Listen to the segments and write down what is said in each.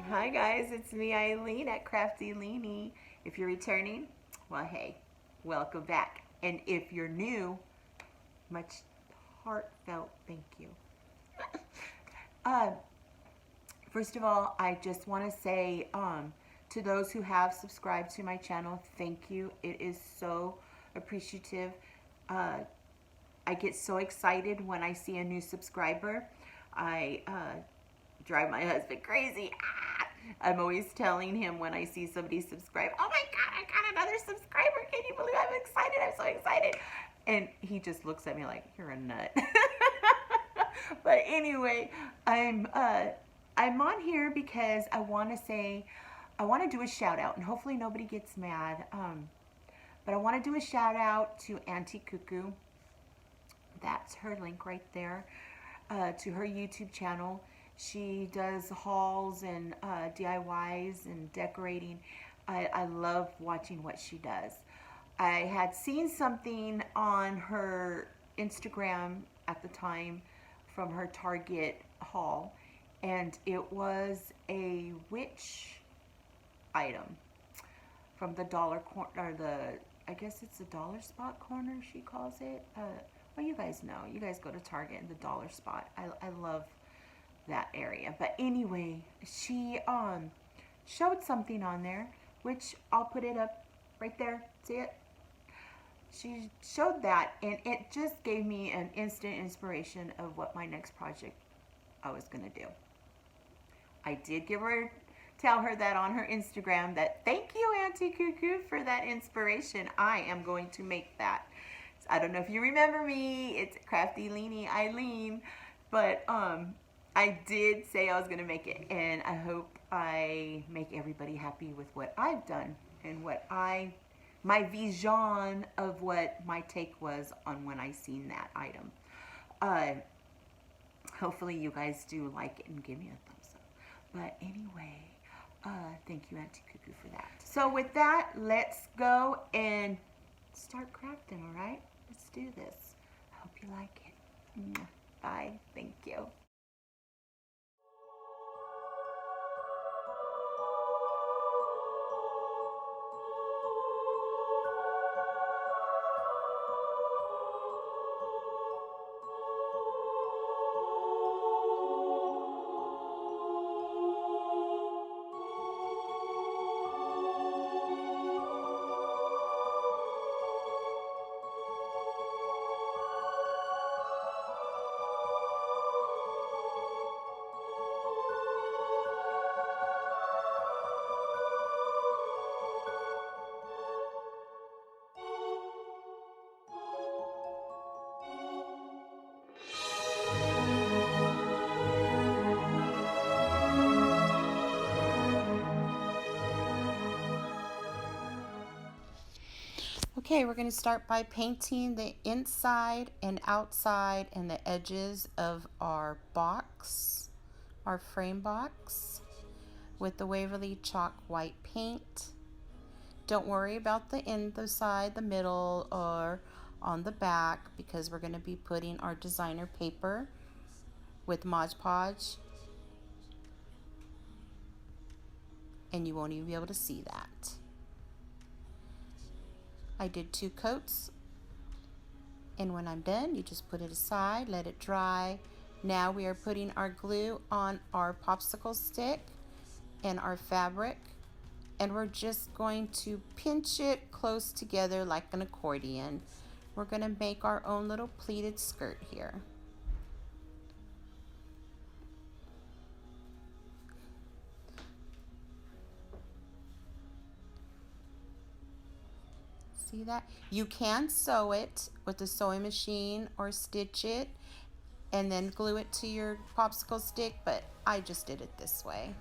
Hi guys, it's me Eileen at Crafty Leanie. If you're returning, well hey, welcome back. And if you're new, much heartfelt thank you. uh, First of all, I just want to say to those who have subscribed to my channel, thank you. It is so appreciative. Uh, I get so excited when I see a new subscriber. I drive my husband crazy. I'm always telling him when I see somebody subscribe, oh my God, I got another subscriber. Can you believe I'm excited? I'm so excited. And he just looks at me like, you're a nut. But anyway, I'm on here because I want to do a shout out, and hopefully nobody gets mad. But I want to do a shout out to Auntie Cuckoo. That's her link right there, to her YouTube channel. She does hauls and DIYs and decorating. I love watching what she does. I had seen something on her Instagram at the time from her Target haul, and it was a witch item from the dollar corner, or I guess it's the dollar spot corner, she calls it. Well, you guys know. You guys go to Target and the dollar spot. I love that area. But anyway, she showed something on there, which I'll put it up right there. See it? She showed that, and it just gave me an instant inspiration of what my next project I was going to do. I did tell her that on her Instagram, that thank you, Auntie Cuckoo, for that inspiration. I am going to make that. I don't know if you remember me. It's Crafty Leanie Eileen. But I did say I was going to make it, and I hope I make everybody happy with what I've done and my vision of what my take was on when I seen that item. Hopefully you guys do like it and give me a thumbs up. But anyway, thank you, Auntie Cuckoo, for that. So with that, let's go and start crafting, all right? Let's do this. I hope you like it. Bye. Thank you. Okay, we're going to start by painting the inside and outside and the edges of our box, our frame box, with the Waverly Chalk white paint. Don't worry about the side, the middle, or on the back, because we're going to be putting our designer paper with Mod Podge, and you won't even be able to see that. I did 2 coats, and when I'm done, you just put it aside, let it dry. Now we are putting our glue on our popsicle stick and our fabric, and we're just going to pinch it close together like an accordion. We're going to make our own little pleated skirt here. See that? You can sew it with a sewing machine or stitch it and then glue it to your popsicle stick, but I just did it this way.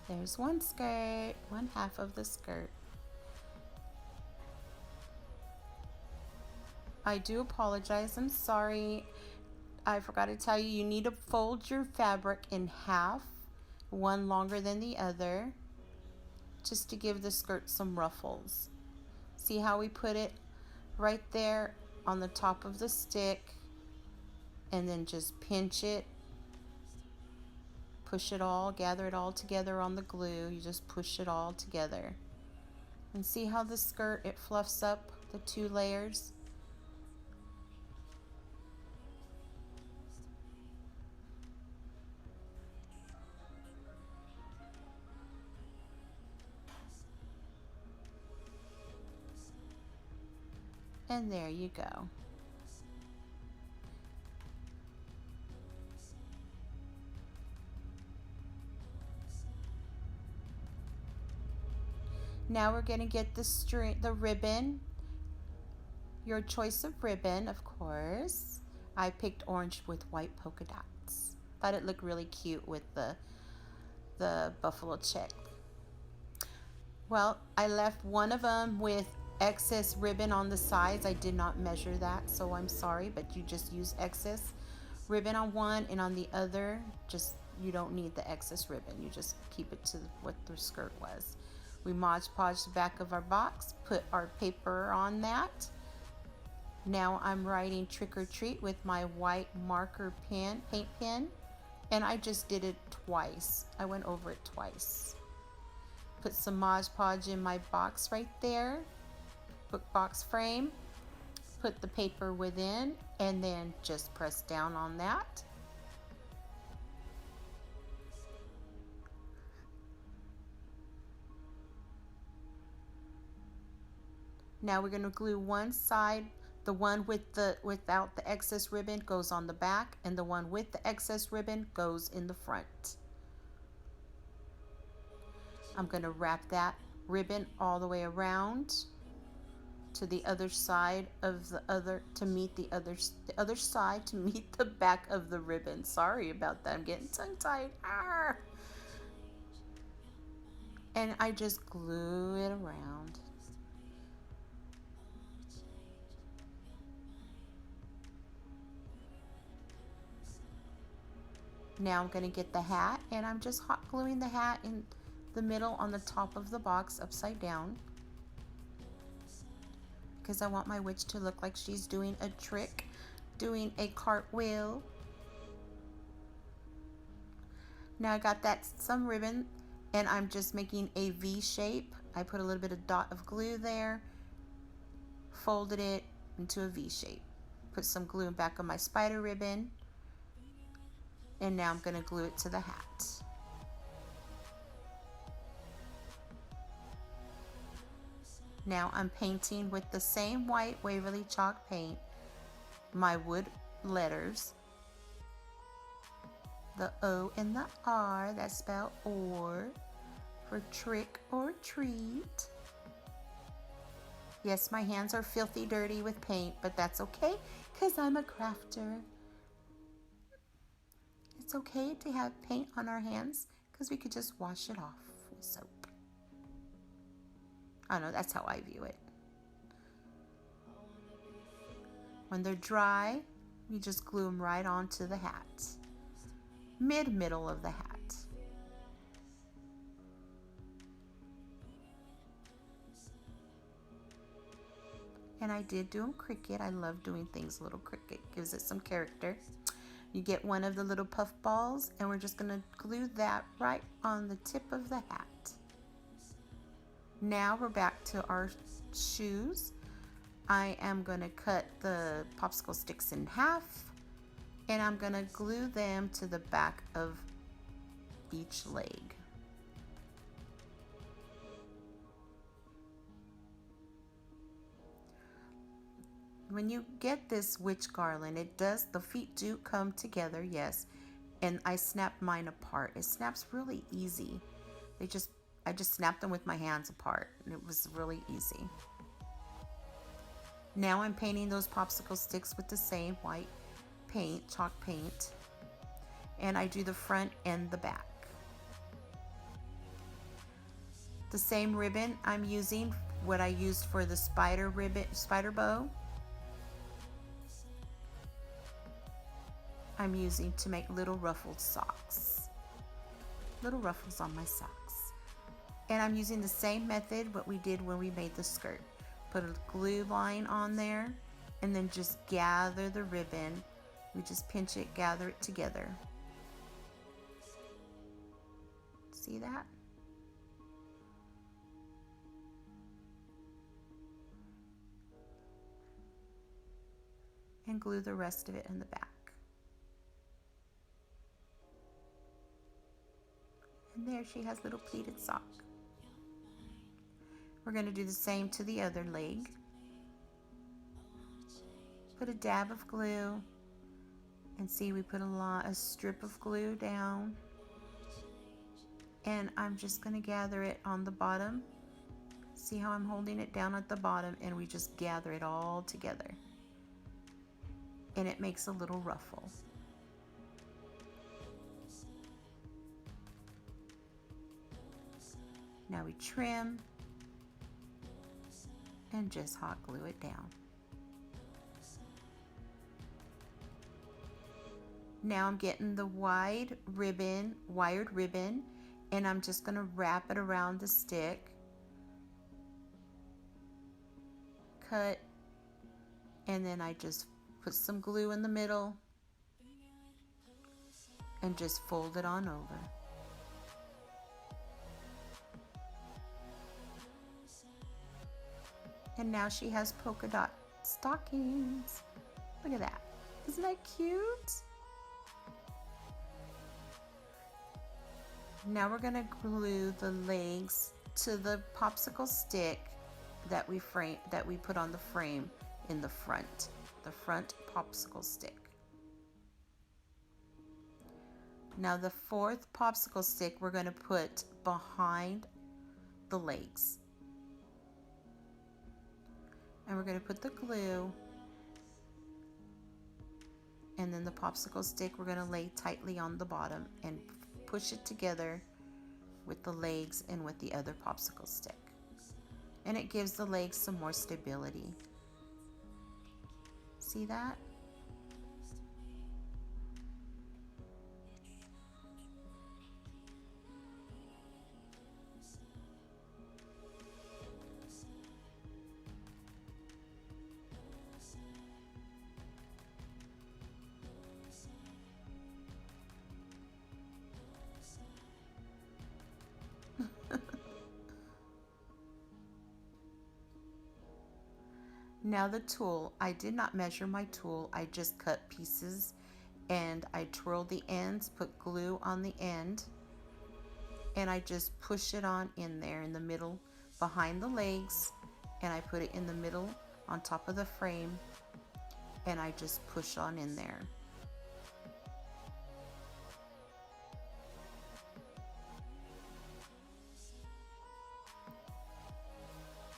There's one skirt, one half of the skirt. I do apologize. I'm sorry. I forgot to tell you, you need to fold your fabric in half, one longer than the other, just to give the skirt some ruffles. See how we put it right there on the top of the stick, and then just pinch it, push it all, gather it all together on the glue. You just push it all together. And see how the skirt, it fluffs up the 2 layers? And there you go. Now we're going to get the ribbon. Your choice of ribbon, of course. I picked orange with white polka dots. Thought it looked really cute with the buffalo check. Well, I left one of them with excess ribbon on the sides. I did not measure that, so I'm sorry, but you just use excess ribbon on one, and on the other, just, you don't need the excess ribbon. You just keep it to what the skirt was. We Mod Podge the back of our box, put our paper on that. Now I'm writing trick or treat with my white marker pen, paint pen, and I just did it twice. I went over it twice. Put some Mod Podge in my box right there, book box frame. Put the paper within, and then just press down on that. Now we're going to glue one side. The one without the excess ribbon goes on the back, and the one with the excess ribbon goes in the front. I'm going to wrap that ribbon all the way around to the other side of the other, to meet the other side to meet the back of the ribbon. Sorry about that. I'm getting tongue-tied. And I just glue it around. Now I'm going to get the hat, and I'm just hot gluing the hat in the middle on the top of the box upside down, because I want my witch to look like she's doing a trick, doing a cartwheel. Now I got some ribbon, and I'm just making a V shape. I put a little bit of dot of glue there, folded it into a V shape, put some glue back on my spider ribbon, and now I'm going to glue it to the hat. Now I'm painting with the same white Waverly chalk paint my wood letters, the O and the R that spell or for trick or treat. Yes, my hands are filthy dirty with paint, but that's okay because I'm a crafter. It's okay to have paint on our hands because we could just wash it off with soap. I don't know, that's how I view it. When they're dry, you just glue them right onto the hat. Middle of the hat. And I did do them cricket. I love doing things a little cricket. Gives it some character. You get one of the little puff balls, and we're just going to glue that right on the tip of the hat. Now we're back to our shoes. I am going to cut the popsicle sticks in half, and I'm going to glue them to the back of each leg. When you get this witch garland, the feet do come together, yes, and I snapped mine apart. It snaps really easy. I just snapped them with my hands apart, and it was really easy. Now I'm painting those popsicle sticks with the same white paint, chalk paint, and I do the front and the back. The same ribbon I'm using, what I used for the spider bow, I'm using to make little ruffled socks. Little ruffles on my socks. And I'm using the same method what we did when we made the skirt. Put a glue line on there and then just gather the ribbon. We just pinch it, gather it together. See that? And glue the rest of it in the back. And there she has little pleated sock. We're going to do the same to the other leg. Put a dab of glue, and see we put a strip of glue down, and I'm just going to gather it on the bottom. See how I'm holding it down at the bottom, and we just gather it all together, and it makes a little ruffle. Now we trim and just hot glue it down. Now I'm getting the wired ribbon, and I'm just going to wrap it around the stick. Cut, and then I just put some glue in the middle and just fold it on over. And now she has polka dot stockings. Look at that. Isn't that cute? Now we're gonna glue the legs to the popsicle stick that we put on the frame in the front popsicle stick. Now the fourth popsicle stick we're gonna put behind the legs. And we're gonna put the glue, and then the popsicle stick we're gonna lay tightly on the bottom and push it together with the legs and with the other popsicle stick. And it gives the legs some more stability. See that? Now the tulle, I did not measure my tulle, I just cut pieces and I twirled the ends, put glue on the end, and I just push it on in there in the middle behind the legs, and I put it in the middle on top of the frame, and I just push on in there.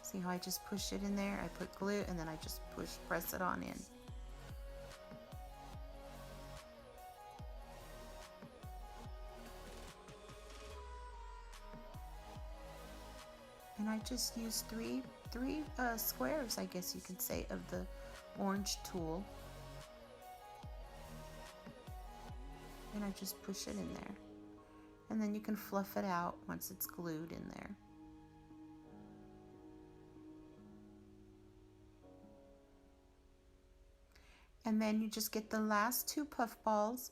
See how I just push it in there? I put glue and then I just press it on in. And I just used three squares, I guess you could say, of the orange tulle. And I just push it in there. And then you can fluff it out once it's glued in there. And then you just get the last two puff balls,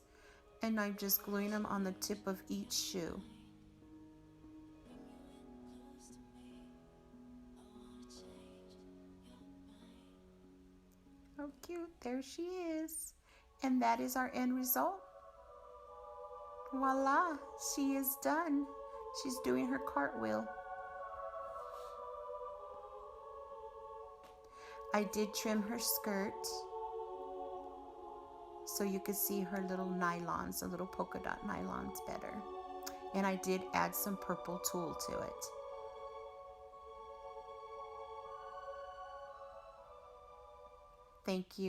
and I'm just gluing them on the tip of each shoe. Oh cute, there she is. And that is our end result. Voila, she is done. She's doing her cartwheel. I did trim her skirt so you could see her little nylons, the little polka dot nylons better. And I did add some purple tulle to it. Thank you.